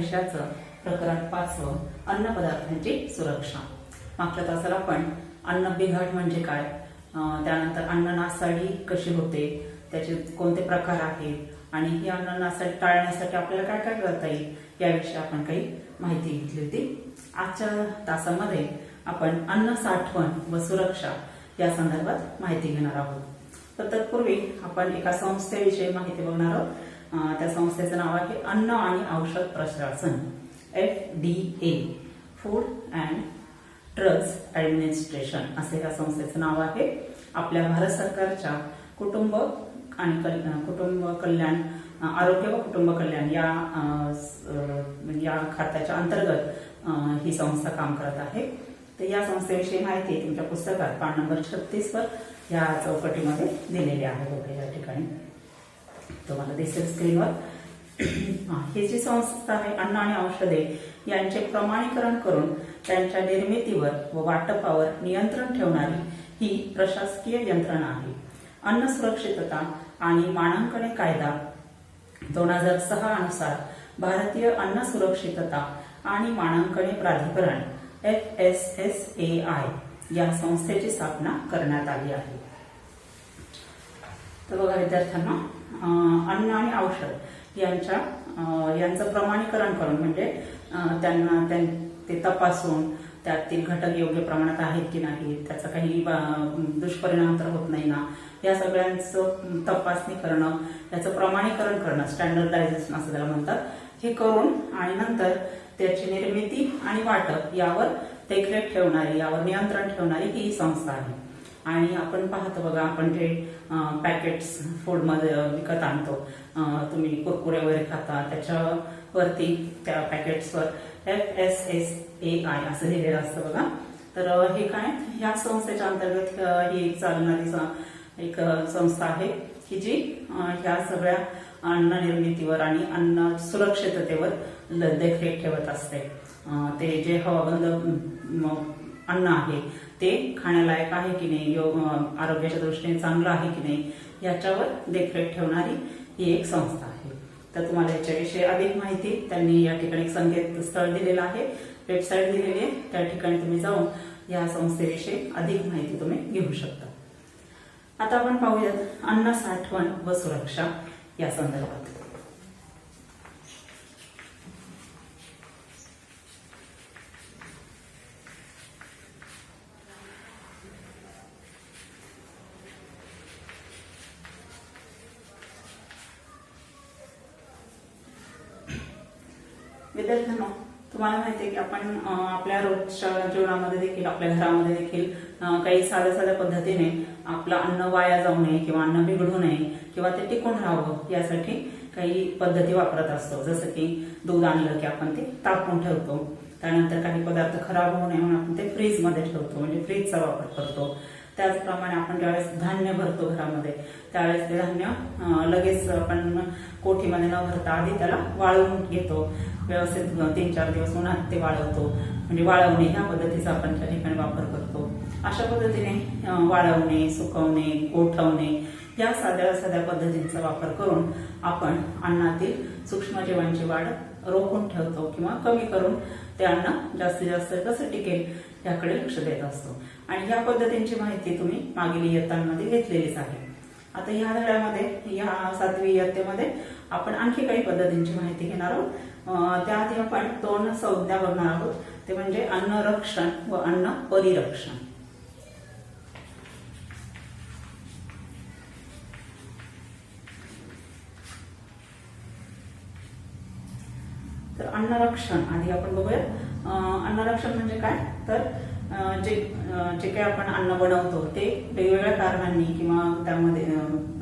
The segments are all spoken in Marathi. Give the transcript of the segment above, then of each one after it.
विषयाचं प्रकरण 5 अन्न पदार्थांची सुरक्षा। मागच्या तासाला आपण अन्न बिघाड म्हणजे काय, त्यानंतर अन्न नासाडी कशी होते, त्याचे कोणते प्रकार आहेत आणि ही अन्न नासाडी टाळण्यासाठी आपल्याला काय काय करता येईल याविषयी आपण काही माहिती घेतली होती। आजच्या तासामध्ये आपण अन्न साठवण व सुरक्षा या संदर्भात माहिती घेणार आहोत। तर तत्पूर्वी आपण एका संस्थेविषयी माहिती बघणार आहोत। त्या संस्थेचं नाव आहे अन्न आणि औषध प्रशासन, FDA, food and drugs administration असे या संस्थेचं नाव आहे। आपल्या भारत सरकारच्या कुटुंब कल्याण, आरोग्य व कुटुंब कल्याण या खात्याच्या अंतर्गत ही संस्था काम करत आहे। तर या संस्थेविषयी माहिती तुमच्या पुस्तकात पान नंबर 36 वर या चौकटीमध्ये दिलेली आहे। बघा या ठिकाणी तुम्हाला दिसेल स्क्रीनवर। ही जी संस्था आहे अन्न आणि औषधे यांचे प्रमाणीकरण करून त्यांच्या निर्मितीवर व वाटपावर नियंत्रण ठेवणारी ही प्रशासकीय यंत्रणा आहे। अन्न सुरक्षितता आणि मानांकन कायदा 2006 अनुसार भारतीय अन्न सुरक्षितता आणि मानांकन प्राधिकरण FSSAI या संस्थेची स्थापना करण्यात आली आहे। तर बघा विद्यार्थ्यांना, अन्न आणि औषध यांचं प्रमाणीकरण करून म्हणजे त्यांना ते तपासून त्यातील घटक योग्य प्रमाणात आहेत की नाही, त्याचा काही दुष्परिणाम तर होत नाही ना, या सगळ्यांचं तपासणी करणं, याचं प्रमाणीकरण करणं, स्टँडर्डायझेशन असं त्याला म्हणतात, हे करून आणि नंतर त्याची निर्मिती आणि वाटप यावर देखरेख ठेवणारी, यावर नियंत्रण ठेवणारी ही संस्था आहे। आणि आपण पाहतो बघा, आपण जे पॅकेट्स फूड मध्ये विकत आणतो, तुम्ही कुरकुरे वगैरे खाता, त्याच्यावरती त्या पॅकेट्सवर FSSAI असं लिहिलेलं असतं बघा। तर हे काय, ह्या संस्थेच्या अंतर्गत ही एक चालणारी एक संस्था आहे की जी ह्या सगळ्या अन्न निर्मितीवर आणि अन्न सुरक्षिततेवर देखरेख ठेवत असते। ते जे हवाबंद अन्न आहे ते खाण्यालायक आहे की नाही, आरोग्याच्या दृष्टीने चांगलं आहे की नाही, याच्यावर देखरेख ठेवणारी ही एक संस्था आहे। तर तुम्हाला याच्याविषयी अधिक माहिती त्यांनी या ठिकाणी एक संकेतस्थळ दिलेलं आहे, वेबसाईट दिलेली आहे, त्या ठिकाणी तुम्ही जाऊन या संस्थेविषयी अधिक माहिती तुम्ही घेऊ शकता। आता आपण पाहूयात अन्न साठवण व सुरक्षा या संदर्भात। विद्यार्थ्यांनो, तुम्हाला माहिती आहे की आपण आपल्या रोजच्या जीवनामध्ये देखील, आपल्या घरामध्ये देखील काही साध्या साध्या पद्धतीने आपलं अन्न वाया जाऊ नये किंवा अन्न बिघडू नये किंवा ते टिकून राहावं यासाठी काही पद्धती वापरत असतो। जसं की दूध आणलं की आपण ते तापवून ठेवतो, त्यानंतर काही पदार्थ खराब होऊ नये म्हणून आपण ते फ्रीज मध्ये ठेवतो, म्हणजे फ्रीजचा वापर करतो। त्याचप्रमाणे आपण ज्यावेळेस धान्य भरतो घरामध्ये, त्यावेळेस ते धान्य लगेच आपण कोठीमध्ये न भरता आधी त्याला वाळवून घेतो, व्यवस्थित 3-4 दिवस उन्हात ते वाळवतो, म्हणजे वाळवणे ह्या पद्धतीचा आपण त्या ठिकाणी वापर करतो। अशा पद्धतीने वाळवणे, सुकवणे, गोठवणे या साध्या साध्या पद्धतींचा वापर करून आपण अन्नातील सूक्ष्मजीवांची वाढ रोखून ठेवतो किंवा कमी करून ते अन्न जास्तीत जास्त कसं टिकेल याकडे लक्ष देत असतो। आणि या पद्धतींची माहिती तुम्ही मागील इयत्तांमध्ये घेतलेलीच आहे। आता या धड्यामध्ये, या 7वी इयत्तेमध्ये आपण आणखी काही पद्धतींची माहिती घेणार आहोत। त्याआधी आपण 2 संज्ञा बघणार आहोत, ते म्हणजे अन्न रक्षण व अन्न परिरक्षण। तर अन्नरक्षण आधी आपण बघूया। अन्नरक्षण म्हणजे काय, तर जे काही आपण अन्न बनवतो ते वेगवेगळ्या कारणांनी किंवा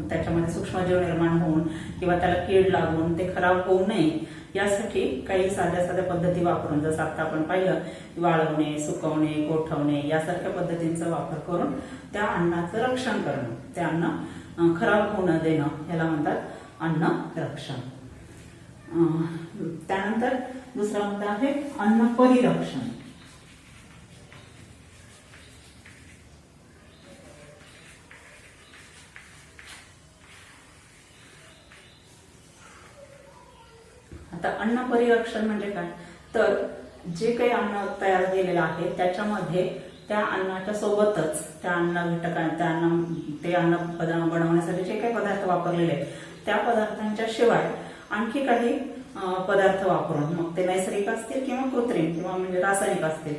त्याच्यामध्ये सूक्ष्मजीव निर्माण होऊन किंवा त्याला कीड लागून ते खराब होऊ नये यासाठी काही साध्या साध्या पद्धती वापरून, जसं आता आपण पाहिलं, वाळवणे, सुकवणे, गोठवणे यासारख्या पद्धतींचा वापर करून त्या अन्नाचं रक्षण करणं, ते अन्न खराब होऊ न देणं याला म्हणतात अन्न रक्षण। त्यानंतर दुसरा मुद्दा आहे अन्न परिरक्षण। आता अन्न परिरक्षण म्हणजे काय, तर जे काही अन्न तयार केलेलं आहे त्याच्यामध्ये त्या अन्नाच्या सोबतच त्या अन्न ते अन्न बनवण्यासाठी जे काही पदार्थ वापरलेले आहेत त्या पदार्थांच्या शिवाय आणखी काही पदार्थ वापरून, मग ते नैसर्गिक असतील किंवा कृत्रिम किंवा म्हणजे रासायनिक असतील,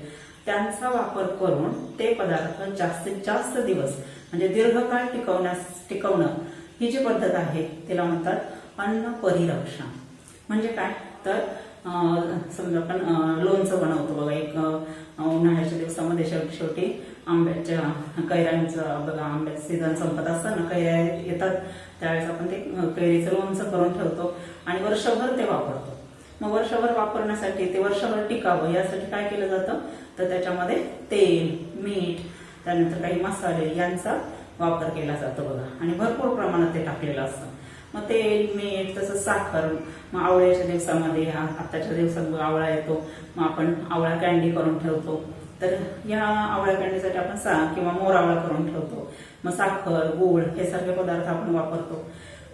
त्यांचा वापर करून ते पदार्थ जास्तीत जास्त दिवस म्हणजे दीर्घकाळ टिकवणं ही जी पद्धत आहे तिला म्हणतात अन्न परिरक्षण. म्हणजे काय, तर समजा आपण लोणचं बनवतो बघा, एक उन्हाळ्याच्या दिवसामध्ये शेवटी आंब्याच्या कैऱ्यांचं बघा, आंब्याचं सीझन संपत असताना कैऱ्या येतात त्यावेळेस आपण ते कैरीचं लोणचं करून ठेवतो आणि वर्षभर ते वापरतो. मग वर्षभर वापरण्यासाठी ते वर्षभर टिकावं यासाठी काय केलं जातं, तर त्याच्यामध्ये तेल, मीठ, त्यानंतर काही मसाले यांचा वापर केला जातो बघा, आणि भरपूर प्रमाणात ते टाकलेलं असतं. मग तेल, मीठ, तसंच साखर. मग आवळ्याच्या दिवसामध्ये, आताच्या दिवसात आवळा येतो, मग आपण आवळा कॅन्डी करून ठेवतो. तर या आवळा कॅन्डीसाठी आपण किंवा मोर आवळा करून ठेवतो. मग साखर, गूळ हे सारखे पदार्थ आपण वापरतो.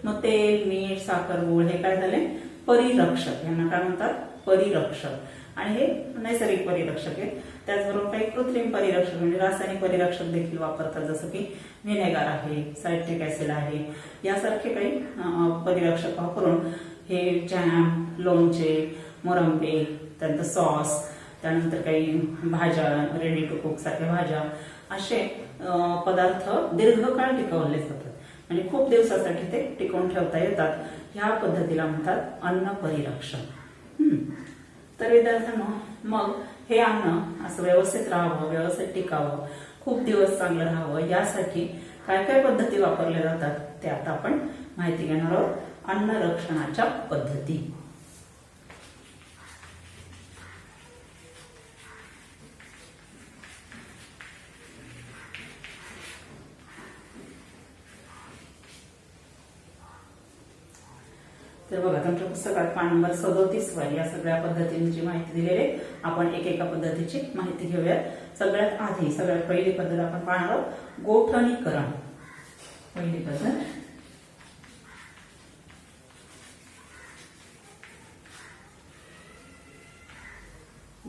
मग तेल, मीठ, साखर, गूळ हे काय झाले, परिरक्षक. यांना काय म्हणतात, परिरक्षक. आणि हे नैसर्गिक परिरक्षक आहे. त्याचबरोबर काही कृत्रिम परिरक्षक म्हणजे रासायनिक परिरक्षक देखील वापरतात, जसं की व्हिनेगार आहे, सायट्रिक ऍसिड आहे, यासारखे काही परिरक्षक वापरून हे जॅम, लोणचे, मुरंबे, त्यानंतर सॉस, त्यानंतर काही भाज्या, रेडी टू कुक सारख्या भाज्या, असे पदार्थ दीर्घकाळ टिकवले जातात. म्हणजे खूप दिवसासाठी ते टिकवून ठेवता येतात. ह्या पद्धतीला म्हणतात अन्न परिरक्षण. तर विद्यार्थ्यांनो, मग हे अन्न असं व्यवस्थित राहावं, व्यवस्थित टिकावं, खूप दिवस चांगलं राहावं यासाठी काय काय पद्धती वापरल्या जातात ते आता आपण माहिती घेणार आहोत. अन्न रक्षणाच्या पद्धती. तर बघा, तुमच्या पुस्तकात पान नंबर 37 वर या सगळ्या पद्धतींची माहिती दिलेली आहे. आपण एकेका पद्धतीची माहिती घेऊया. सगळ्यात आधी सगळ्यात पहिली पद्धत आपण पाहणार आहोत, गोठणीकरण. पहिली पद्धत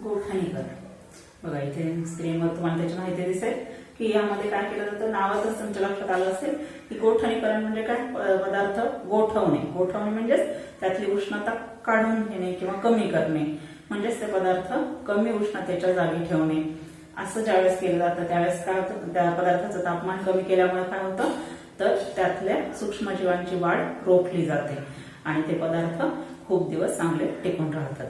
गोठणीकरण. बघा, इथे स्क्रीनवर तुम्हाला त्याची माहिती दिसेल की यामध्ये काय केलं जातं. नावातच तुमच्या लक्षात आलं असेल की गोठणीकरण म्हणजे काय, पदार्थ गोठवणे. गोठवणे म्हणजेच त्यातली उष्णता काढून घेणे किंवा कमी करणे, म्हणजेच ते पदार्थ कमी उष्णतेच्या जागी ठेवणे. असं ज्यावेळेस केलं जातं त्यावेळेस काय होतं, त्या पदार्थाचं तापमान कमी केल्यामुळे काय होतं, तर त्यातल्या सूक्ष्मजीवांची वाढ रोखली जाते आणि ते पदार्थ खूप दिवस चांगले टिकून राहतात.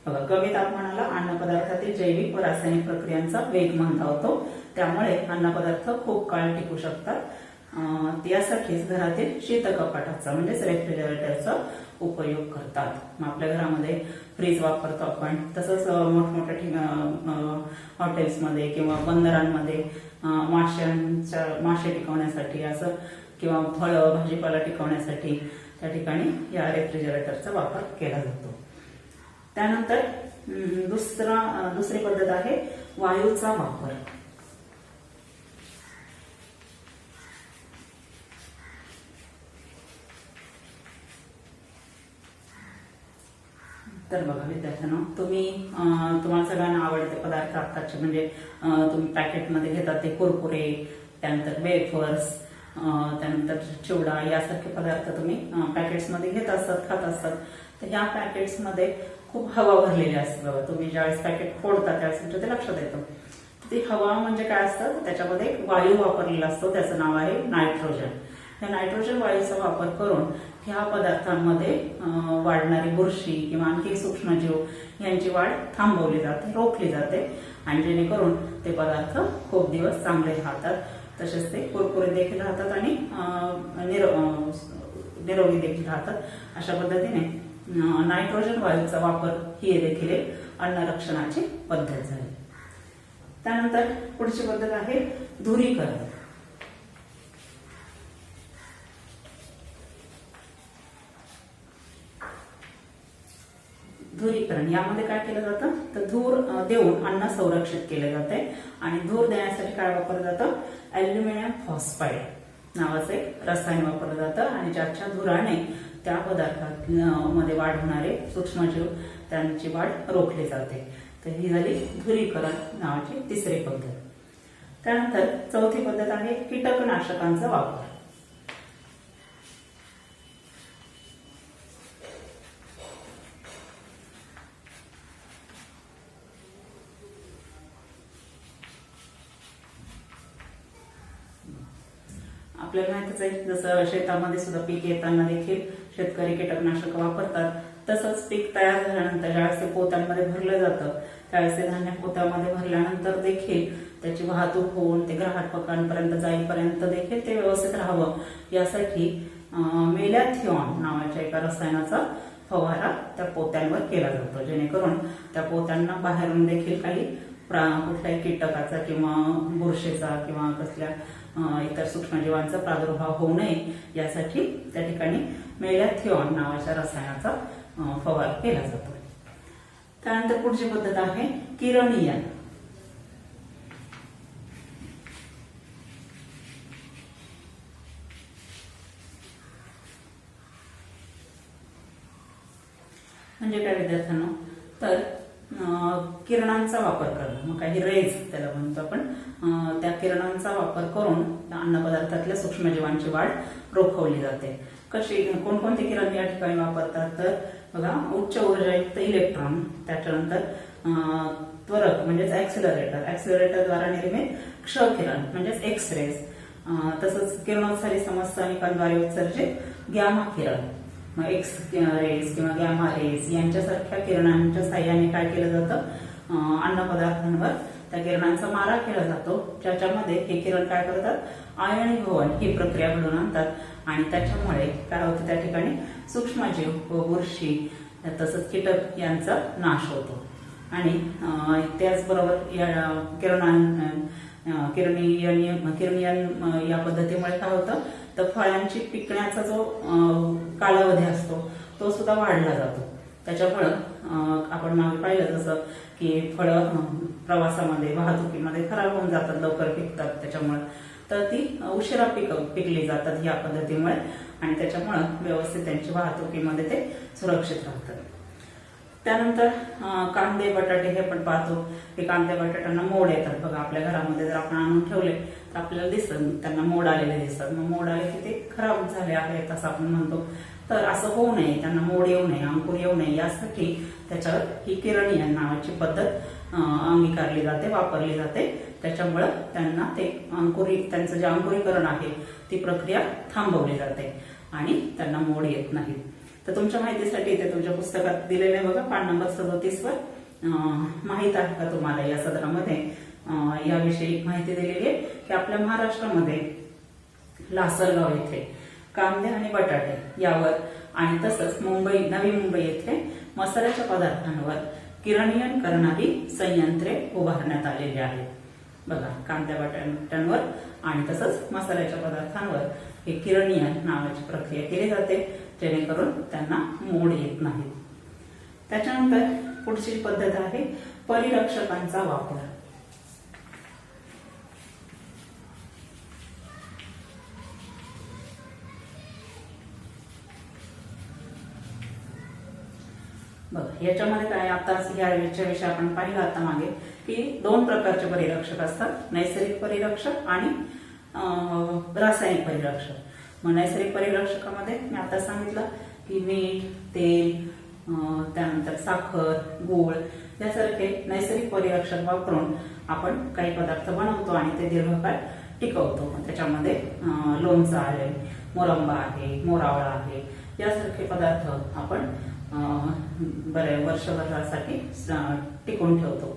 बघा, कमी तापमानाला अन्न पदार्थातील जैविक व रासायनिक प्रक्रियांचा वेग मंदावतो, त्यामुळे अन्न पदार्थ खूप काळ टिकू शकतात. यासाठीच घरातील शीतकपाटाचा म्हणजेच रेफ्रिजरेटरचा उपयोग करतात. मग आपल्या घरामध्ये फ्रीज वापरतो आपण, तसंच मोठमोठ्या हॉटेल्समध्ये किंवा बंदरांमध्ये मासे टिकवण्यासाठी असं किंवा फळं भाजीपाला टिकवण्यासाठी त्या ठिकाणी या रेफ्रिजरेटरचा वापर केला जातो. त्यानंतर दुसरी पद्धत आहे वायूचा वापर. तर बघा विद्यार्थ्यांनो, तुम्हाला सगळ्यांना आवडते पदार्थ आत्ताचे म्हणजे तुम्ही पॅकेटमध्ये घेतात ते कुरकुरे, त्यानंतर वेफर्स, त्यानंतर चिवडा यासारखे पदार्थ तुम्ही पॅकेट्समध्ये घेत असतात, खात असतात. तर ह्या पॅकेट्समध्ये खूप हवा भरलेली असते. बघा, तुम्ही ज्यावेळेस पॅकेट फोडता त्यावेळेस तुमच्या ते लक्षात येतं. ती हवा म्हणजे काय असतं, त्याच्यामध्ये एक वायू वापरलेला असतो, त्याचं नाव आहे नायट्रोजन. या नायट्रोजन वायूचा वापर करून ह्या पदार्थांमध्ये वाढणारी बुरशी किंवा आणखी सूक्ष्मजीव यांची वाढ थांबवली जाते, रोखली जाते आणि जेणेकरून ते पदार्थ खूप दिवस चांगले राहतात. तसेच ते कुरकुरे देखील राहतात आणि निरोगी देखील राहतात. अशा पद्धतीने नायट्रोजन वायूचा वापर ही देखील एक अन्न रक्षणाची पद्धत झाली. त्यानंतर पुढची पद्धत आहे धुरीकरण. धुरीकरण यामध्ये काय केलं जातं, तर धूर देऊन अन्न संरक्षित केले जाते आणि धूर देण्यासाठी काय वापरलं जातं, अल्युमिनियम फॉस्फाईड नावाचं एक रसायन वापरलं जातं आणि ज्याच्या धुराने त्या पदार्थात मध्ये वाढ होणारे सूक्ष्मजीव त्यांची वाढ रोखली जाते. तर ही झाली धुरीकरण नावाची तिसरी पद्धत. त्यानंतर चौथी पद्धत आहे कीटकनाशकांचा वापर. आपल्याला माहितीच आहे, जसं शेतामध्ये सुद्धा पीक येताना देखील शेतकरी कीटकनाशक वापरतात, तसंच पीक तयार झाल्यानंतर ज्यावेळेस ते पोत्यांमध्ये भरलं जातं त्यावेळेस ते धान्य पोत्यामध्ये भरल्यानंतर देखील त्याची वाहतूक होऊन ते ग्राहकांपर्यंत जाईपर्यंत देखील ते व्यवस्थित राहावं यासाठी मेलॅथिओन नावाच्या एका रसायनाचा फवारा त्या पोत्यांवर केला जातो, जेणेकरून त्या पोत्यांना बाहेरून देखील काही कुठल्याही कीटकाचा किंवा बुरशीचा किंवा कसल्या इतर सूक्ष्मजीवांचा प्रादुर्भाव होऊ नये यासाठी त्या ठिकाणी मेलॅथिओन नावाच्या रसायनाचा फवारा केला जातो. त्यानंतर पुढची पद्धत आहे किरणीयन. म्हणजे काय विद्यार्थ्यांनो, तर किरणांचा वापर करणं, मग काही रेज त्याला म्हणतो आपण, त्या किरणांचा वापर करून अन्नपदार्थातल्या सूक्ष्मजीवांची वाढ रोखवली जाते. कशी, कोणकोणते किरण या ठिकाणी वापरतात, तर बघा, उच्च ऊर्जायुक्त इलेक्ट्रॉन, त्याच्यानंतर त्वरक म्हणजेच ऍक्सिलरेटरद्वारा निर्मित क्ष किरण म्हणजेच एक्स रेज, तसंच किरणोत्सारी समस्थानिकांद्वारे उत्सर्जित गॅमा किरण, एक्स रेज किंवा गॅमा रेज यांच्यासारख्या किरणांच्या साह्याने काय केलं जातं, अन्नपदार्थांवर त्या किरणांचा मारा केला जातो, ज्याच्यामध्ये हे किरण काय करतात, आयनीभवन ही प्रक्रिया घडवून आणतात आणि त्याच्यामुळे काय होतं, त्या ठिकाणी सूक्ष्मजीव व बुरशी तसंच कीटक यांचा नाश होतो. आणि त्याचबरोबर या किरणीयन या पद्धतीमुळे काय होतं, तर फळांची पिकण्याचा जो कालावधी असतो तो सुद्धा वाढला जातो. त्याच्यामुळं आपण मागे पाहिलं जसं की फळं प्रवासामध्ये वाहतुकीमध्ये खराब होऊन जातात, लवकर पिकतात, त्याच्यामुळे तर ती उशिरा पिकली जातात या पद्धतीमुळे आणि त्याच्यामुळं व्यवस्थित त्यांची वाहतुकीमध्ये ते सुरक्षित राहतात. त्यानंतर कांदे बटाटे हे आपण पाहतो की कांदे बटाट्यांना मोड येतात. बघा, आपल्या घरामध्ये जर आपण आणून ठेवले तर आपल्याला दिसत त्यांना मोड आलेले दिसतात. मग मोड आले की ते खराब झाले आहेत असं आपण म्हणतो. तर असं होऊ नये, त्यांना मोड येऊ नये, अंकुर येऊ नये यासाठी त्याच्यावर ही किरणीयन नावाची पद्धत अंगीकारली जाते, वापरली जाते. त्याच्यामुळं त्यांना ते त्यांचं जे अंकुरीकरण आहे ती प्रक्रिया थांबवली जाते आणि त्यांना मोड येत नाही. तर तुमच्या माहितीसाठी इथे तुमच्या पुस्तकात दिलेले बघा, पान नंबर 37 वर माहित आहे का तुम्हाला या सदरामध्ये याविषयी माहिती दिलेली आहे की आपल्या महाराष्ट्रामध्ये लासलगाव येथे कांदे आणि बटाटे यावर आणि तसंच नवी मुंबई येथे मसाल्याच्या पदार्थांवर किरणीयन करणारी संयंत्रे उभारण्यात आलेली आहेत. बघा, कांद्या बटाट्यांवर आणि तसंच मसाल्याच्या पदार्थांवर हे किरणीयन नावाची प्रक्रिया केली जाते, जेणेकरून त्यांना मोड येत नाही. त्याच्यानंतर पुढची पद्धत आहे परिरक्षकांचा वापर. बघ, याच्यामध्ये काय, आता याच्याविषयी आपण पाहिलं आता मागे की 2 प्रकारचे परिरक्षक असतात, नैसर्गिक परिरक्षक आणि रासायनिक परिरक्षक. मग नैसर्गिक परिरक्षकामध्ये मी आता सांगितलं की मीठ, तेल, त्यानंतर साखर, गूळ यासारखे नैसर्गिक परिरक्षक वापरून आपण काही पदार्थ बनवतो आणि ते दीर्घकाळ टिकवतो. त्याच्यामध्ये लोणचं आहे, मोरंबा आहे, मोरावळा आहे, यासारखे पदार्थ आपण बऱ्याच वर्षभरासाठी टिकवून ठेवतो.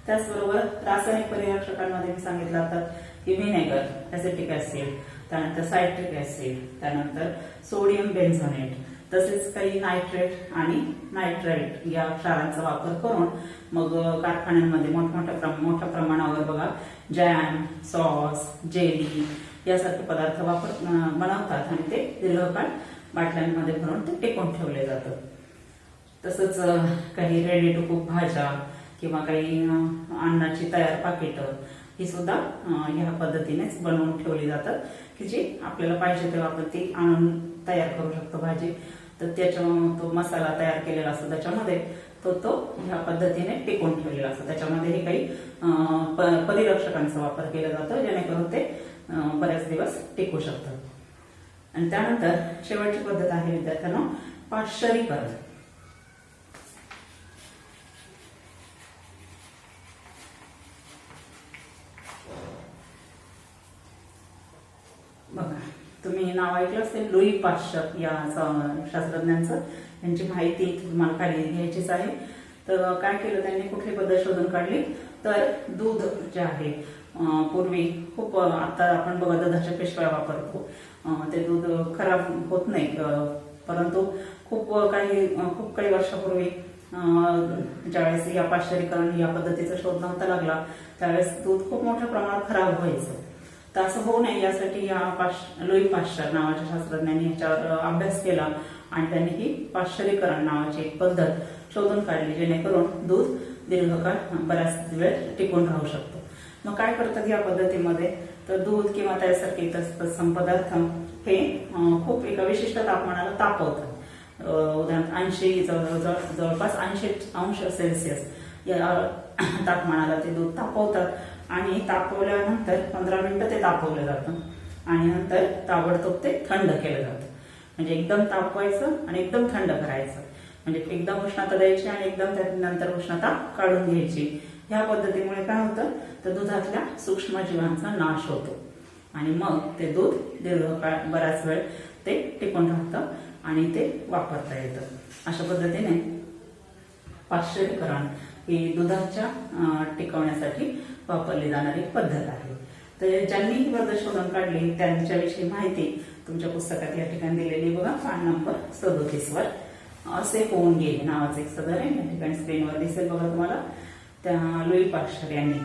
त्याचबरोबर रासायनिक परिरक्षकांमध्ये मी सांगितलं आता की व्हिनेगर, ऍसिटिक ऍसिड, त्यानंतर सायट्रिक ऍसिड, त्यानंतर सोडियम बेन्झोनेट, तसेच काही नायट्रेट आणि नायट्राइट या क्षारांचा वापर करून मग कारखान्यांमध्ये मोठ्या प्रमाणावर बघा जॅम, सॉस, जेली यासारखे पदार्थ बनवतात आणि ते दीर्घकाळ बाटल्यांमध्ये भरून ते टिकवून ठेवले जातात. तसंच काही रेडी टू कुक भाज्या किंवा काही अन्नाची तयार पाकिटं ही सुद्धा ह्या पद्धतीनेच बनवून ठेवली जातात की जी आपल्याला पाहिजे तेव्हा आपण ती आणून तयार करू शकतो भाजी. तर त्याच्या तो मसाला तयार केलेला असतो त्याच्यामध्ये तो ह्या पद्धतीने टिकून ठेवलेला असतो. त्याच्यामध्येही काही परिरक्षकांचा वापर केला जातो जेणेकरून ते बऱ्याच दिवस टिकू शकतात. आणि त्यानंतर शेवटची पद्धत आहे विद्यार्थ्यांना पाश्चरीकरण. बघा, तुम्ही नाव ऐकलं असेल लुई पाश्चर या शास्त्रज्ञांचं. यांची माहिती तुम्हाला खाली घ्यायचीच आहे. तर काय केलं त्यांनी, कुठली पद्धत शोधून काढली, तर दूध जे आहे पूर्वी खूप, आता आपण बघा दुधाच्या पिशव्या वापरतो, ते दूध खराब होत नाही, परंतु खूप काही वर्षापूर्वी ज्यावेळेस या पाश्चरीकरण या पद्धतीचा शोध नव्हता लागला त्यावेळेस दूध खूप मोठ्या प्रमाणात खराब व्हायचं. तर असं होऊ नये यासाठी या लुई पाश्चर नावाच्या शास्त्रज्ञांनी याच्यावर अभ्यास केला आणि त्यांनी ही पाश्चरीकरण नावाची एक पद्धत शोधून काढली जेणेकरून दूध दीर्घकाळ बऱ्याच वेळ टिकून राहू शकतो. मग काय करतात या पद्धतीमध्ये, तर दूध किंवा त्यासारखे तत्सम पदार्थ हे खूप एका विशिष्ट तापमानाला तापवतात. उदाहरणार्थ 80 जवळपास 80 अंश सेल्सिअस या तापमानाला ते दूध तापवतात आणि तापवल्यानंतर 15 मिनिटं ते तापवलं जातं आणि नंतर ताबडतोब ते थंड केलं जातं. म्हणजे एकदम तापवायचं आणि एकदम थंड करायचं, म्हणजे एकदम उष्णता द्यायची आणि एकदम त्यानंतर उष्णता काढून घ्यायची. ह्या पद्धतीमुळे काय होतं, तर दुधातल्या सूक्ष्मजीवांचा नाश होतो आणि मग ते दूध दीर्घकाळ बराच वेळ ते टिकून राहतं आणि ते वापरता येतं. अशा पद्धतीने पाश्चरीकरण ही दुधाच्या टिकवण्यासाठी वापरली जाणारी पद्धत आहे. तर ज्यांनी ही पद्धत शोधून काढली त्यांच्याविषयी माहिती तुमच्या पुस्तकात या ठिकाणी दिलेली बघा, पान नंबर 37 वर. असे होऊन गेले नावाचं एक सदर आहे, या ठिकाणी स्क्रीनवर दिसेल बघा तुम्हाला. त्या लुई पाश्चर यांनी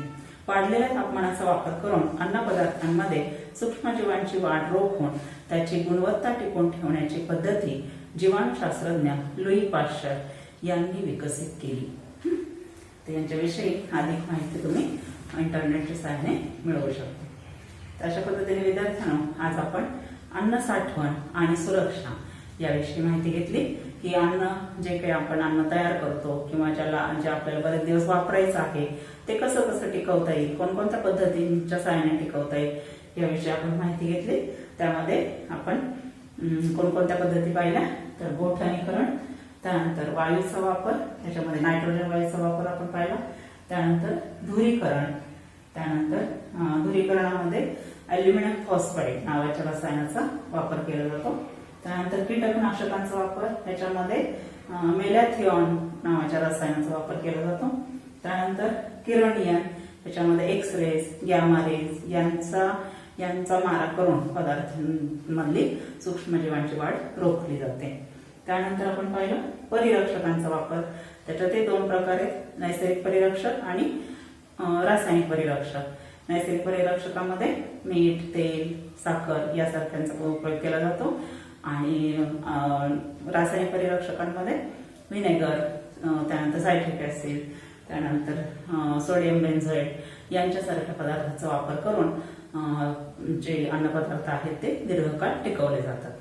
वाढलेल्या तापमानाचा वापर करून अन्नपदार्थांमध्ये सूक्ष्मजीवांची वाढ रोखून त्याची गुणवत्ता टिकून ठेवण्याची पद्धती जीवाणूशास्त्रज्ञ लुई पाश्चर यांनी विकसित केली. तर यांच्याविषयी अधिक माहिती तुम्ही इंटरनेटच्या सहाय्याने मिळवू शकता. तर अशा पद्धतीने विद्यार्थ्यांनो आज आपण अन्न साठवण आणि सुरक्षा याविषयी माहिती घेतली की अन्न जे काही आपण अन्न तयार करतो किंवा जे आपल्याला बरेच दिवस वापरायचं आहे ते कसं कसं टिकवता येईल, कोणकोणत्या पद्धतींच्या सहाय्याने टिकवता येईल याविषयी आपण माहिती घेतली. त्यामध्ये आपण कोणकोणत्या पद्धती पाहिल्या, तर गोठणीकरण, त्यानंतर वायूचा वापर, त्याच्यामध्ये नायट्रोजन वायूचा वापर आपण पाहिला, त्यानंतर धुरीकरण, त्यानंतर धुरीकरणामध्ये अल्युमिनियम फॉस्फाईड नावाच्या रसायनाचा वापर केला जातो, त्यानंतर कीटकनाशकांचा वापर, त्याच्यामध्ये मेलॅथिओन नावाच्या रसायनाचा वापर केला जातो, त्यानंतर किरणीयन, त्याच्यामध्ये एक्स रेज, गॅमा रेज यांचा मारा करून पदार्थांमधली सूक्ष्मजीवांची वाढ रोखली जाते. त्यानंतर आपण पाहिलं परिरक्षकांचा वापर, त्याच्यात ते दोन प्रकार आहेत, नैसर्गिक परिरक्षक आणि रासायनिक परिरक्षक. नैसर्गिक परिरक्षकामध्ये मीठ, तेल, साखर यासारख्यांचा उपयोग केला जातो आणि रासायनिक परिरक्षकांमध्ये व्हिनेगर, त्यानंतर सायट्रिक ऍसिड, त्यानंतर सोडियम बेन्झोएट यांच्यासारख्या पदार्थांचा वापर करून जे अन्नपदार्थ आहेत ते दीर्घकाळ टिकवले जातात.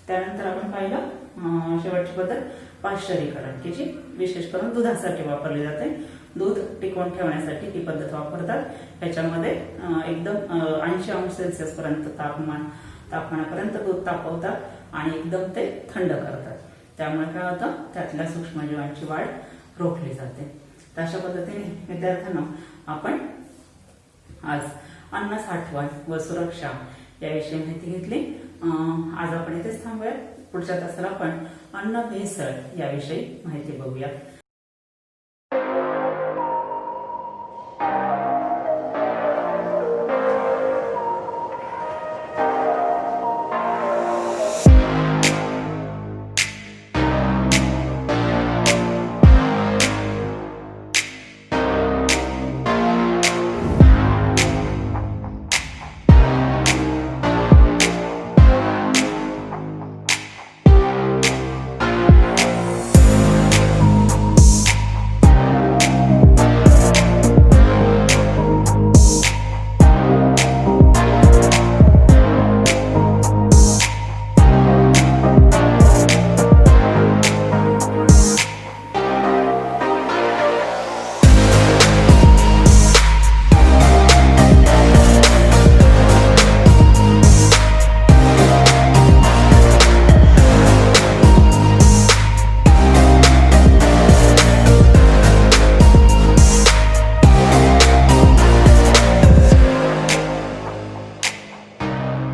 त्यानंतर आपण पाहिलं शेवटची पद्धत पाश्चरीकरण, की जी विशेष करून दुधासाठी वापरली जाते. दूध टिकवून ठेवण्यासाठी ही पद्धत वापरतात. त्याच्यामध्ये एकदम 80 अंश सेल्सिअस पर्यंत तापमानापर्यंत दूध तापवतात आणि एकदम ते थंड करतात. त्यामुळे काय होतं, त्यातल्या सूक्ष्मजीवांची वाढ रोखली जाते. तर अशा पद्धतीने विद्यार्थ्यांना आपण आज अन्न साठवण व सुरक्षा याविषयी माहिती घेतली. आज आपण इथेच थांबूया. पुढच्या तासाला आपण अन्न भेसळ याविषयी माहिती बघूया.